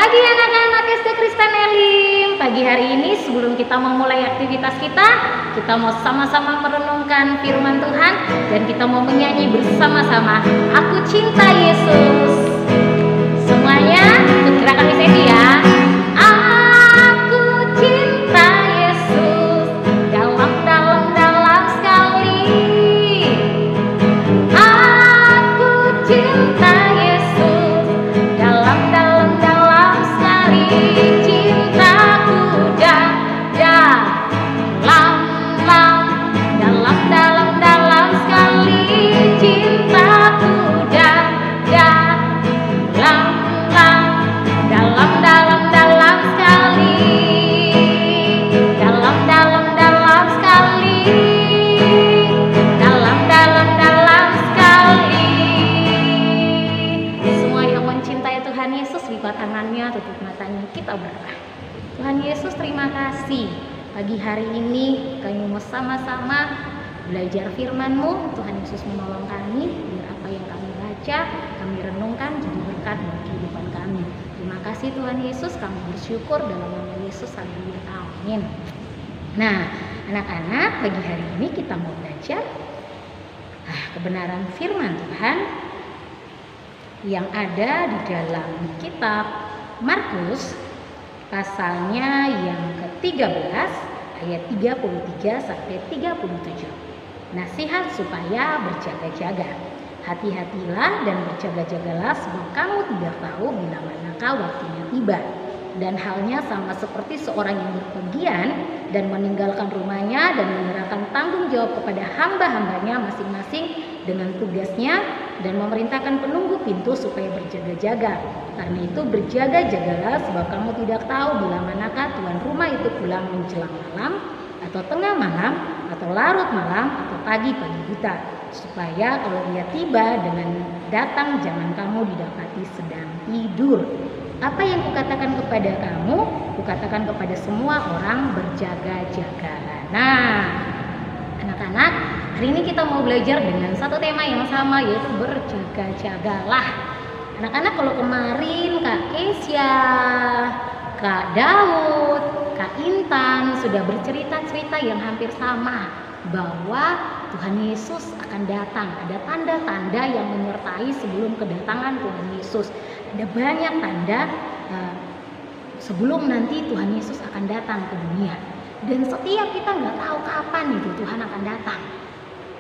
pagi anak-anak SD Kristen Elim. Pagi hari ini sebelum kita memulai aktivitas kita mau sama-sama merenungkan firman Tuhan dan kita mau menyanyi bersama-sama Aku Cinta Yesus. Semuanya ikut gerakan Miss Evi ya. Aku cinta Yesus dalam sekali. Aku cinta Yesus dalam sekali. Cintaku dalam sekali. Cintaku dalam sekali. Dalam sekali. Dalam sekali. Semua yang mencintai Tuhan Yesus lipat tangannya, tutup matanya, kita berdoa. Tuhan Yesus, terima kasih. Pagi hari ini kami mau sama-sama belajar firman-Mu. Tuhan Yesus menolong kami biar apa yang kami baca, kami renungkan jadi berkat buat kehidupan kami. Terima kasih Tuhan Yesus, kami bersyukur dalam nama Yesus. Haleluya, amin. Nah, anak-anak, pagi hari ini kita mau belajar kebenaran firman Tuhan yang ada di dalam kitab Markus pasalnya yang ke-13 ayat 33 sampai 37. Nasihat supaya berjaga-jaga. Hati-hatilah dan berjaga-jagalah sebab kamu tidak tahu bila manakah waktunya tiba. Dan halnya sama seperti seorang yang berpergian dan meninggalkan rumahnya dan menyerahkan tanggung jawab kepada hamba-hambanya masing-masing dengan tugasnya dan memerintahkan penunggu pintu supaya berjaga-jaga. Karena itu berjaga-jagalah sebab kamu tidak tahu bila manakah tuan rumah itu pulang menjelang malam atau tengah malam atau larut malam atau pagi-pagi buta, supaya kalau ia tiba dengan datang jangan kamu didapati sedang tidur. Apa yang kukatakan kepada kamu, kukatakan kepada semua orang, berjaga-jaga. Nah, anak-anak, hari ini kita mau belajar dengan satu tema yang sama, yaitu berjaga-jagalah. Anak-anak, kalau kemarin Kak Kesia, Kak Daud, Kak Intan sudah bercerita-cerita yang hampir sama, bahwa Tuhan Yesus akan datang. Ada tanda-tanda yang menyertai sebelum kedatangan Tuhan Yesus. Ada banyak tanda sebelum nanti Tuhan Yesus akan datang ke dunia. Dan setiap kita nggak tahu kapan itu Tuhan akan datang.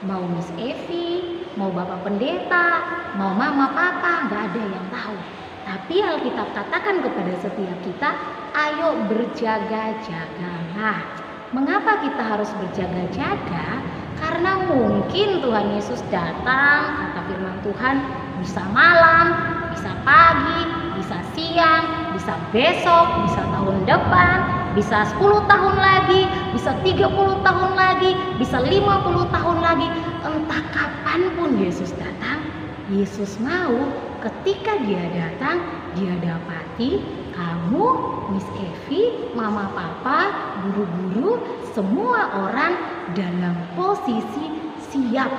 Mau Miss Evi, mau Bapak Pendeta, mau Mama Papa, nggak ada yang tahu. Tapi Alkitab katakan kepada setiap kita, ayo berjaga-jagalah. Mengapa kita harus berjaga-jaga? Karena mungkin Tuhan Yesus datang, kata firman Tuhan, bisa malam, bisa pagi, bisa siang, bisa besok, bisa tahun depan, bisa 10 tahun lagi, bisa 30 tahun lagi, bisa 50 tahun lagi. Entah kapanpun Yesus datang, Yesus mau ketika dia datang, dia dapati kamu, Miss Evi, Mama Papa, guru-guru, semua orang dalam posisi siap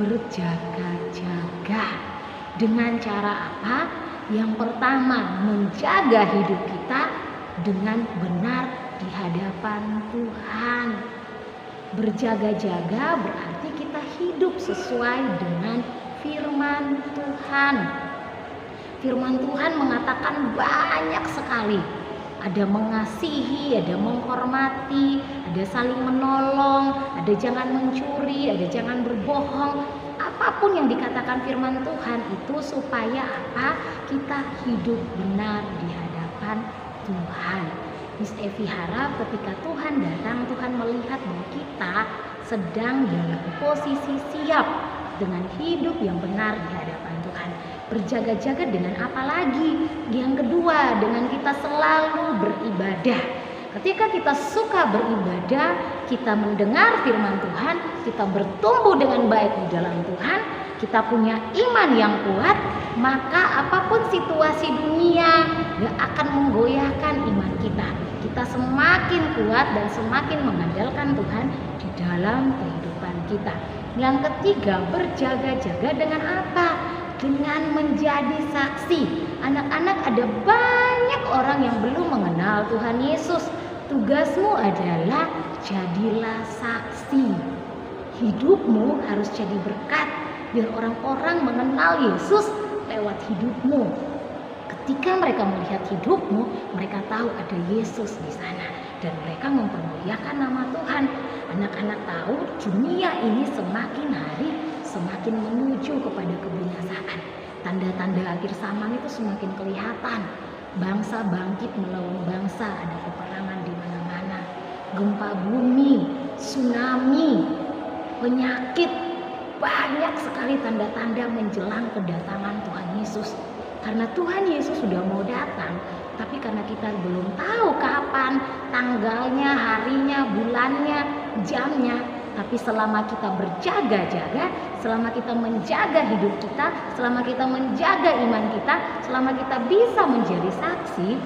berjaga-jaga. Dengan cara apa? Yang pertama, menjaga hidup kita dengan benar di hadapan Tuhan. Berjaga-jaga berarti kita hidup sesuai dengan firman Tuhan. Firman Tuhan mengatakan banyak sekali. Ada mengasihi, ada menghormati, ada saling menolong, ada jangan mencuri, ada jangan berbohong. Apapun yang dikatakan firman Tuhan itu supaya apa? Kita hidup benar di hadapan Tuhan. Miss Evi harap ketika Tuhan datang, Tuhan melihat bahwa kita sedang dalam posisi siap dengan hidup yang benar di hadapan Tuhan. Berjaga-jaga dengan apa lagi? Yang kedua, dengan kita selalu beribadah. Ketika kita suka beribadah, kita mendengar firman Tuhan, kita bertumbuh dengan baik di dalam Tuhan, kita punya iman yang kuat, maka apapun situasi dunia gak akan menggoyahkan iman kita. Kita semakin kuat dan semakin mengandalkan Tuhan di dalam kehidupan kita. Yang ketiga, berjaga-jaga dengan apa? Dengan menjadi saksi. Anak-anak, ada banyak orang yang belum mengenal Tuhan Yesus, tugasmu adalah jadilah saksi. Hidupmu harus jadi berkat biar orang-orang mengenal Yesus lewat hidupmu. Ketika mereka melihat hidupmu, mereka tahu ada Yesus di sana dan mereka mempermuliakan nama Tuhan. Anak-anak tahu dunia ini semakin hari semakin menuju kepada kebinasaan. Tanda-tanda akhir zaman itu semakin kelihatan. Bangsa bangkit melawan bangsa, ada peperangan di mana-mana, gempa bumi, tsunami, penyakit, banyak sekali tanda-tanda menjelang kedatangan Tuhan Yesus. Karena Tuhan Yesus sudah mau datang, tapi karena kita belum tahu kapan, tanggalnya, harinya, bulannya, jamnya. Tapi selama kita berjaga-jaga, selama kita menjaga hidup kita, selama kita menjaga iman kita, selama kita bisa menjadi saksi,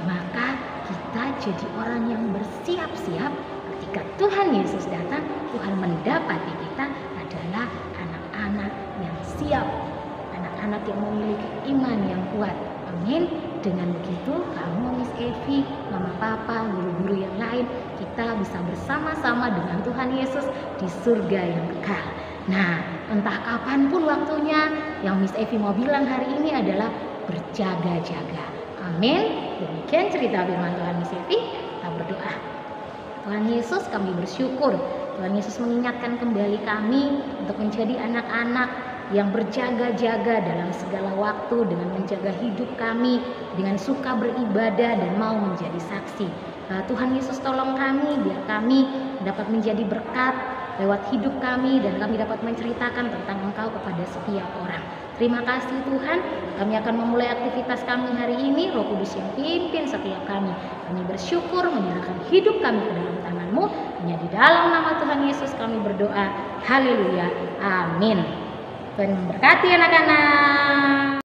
maka kita jadi orang yang bersiap-siap. Ketika Tuhan Yesus datang, Tuhan mendapati kita adalah anak-anak yang siap, anak-anak yang memiliki iman yang kuat. Amin. Dengan begitu kamu, Miss Evi, Mama Papa, guru-guru yang lain, kita bisa bersama-sama dengan Tuhan Yesus di surga yang kekal. Nah, entah kapanpun waktunya, yang Miss Evi mau bilang hari ini adalah berjaga-jaga. Amin. Demikian cerita firman Tuhan, Miss Evi. Kita berdoa. Tuhan Yesus, kami bersyukur Tuhan Yesus mengingatkan kembali kami untuk menjadi anak-anak yang berjaga-jaga dalam segala waktu, dengan menjaga hidup kami, dengan suka beribadah dan mau menjadi saksi. Tuhan Yesus tolong kami biar kami dapat menjadi berkat lewat hidup kami dan kami dapat menceritakan tentang Engkau kepada setiap orang. Terima kasih Tuhan, kami akan memulai aktivitas kami hari ini. Roh Kudus yang pimpin setiap kami. Kami bersyukur menyerahkan hidup kami ke dalam tangan-Mu. Hanya di dalam nama Tuhan Yesus kami berdoa. Haleluya. Amin. Tuhan memberkati anak-anak.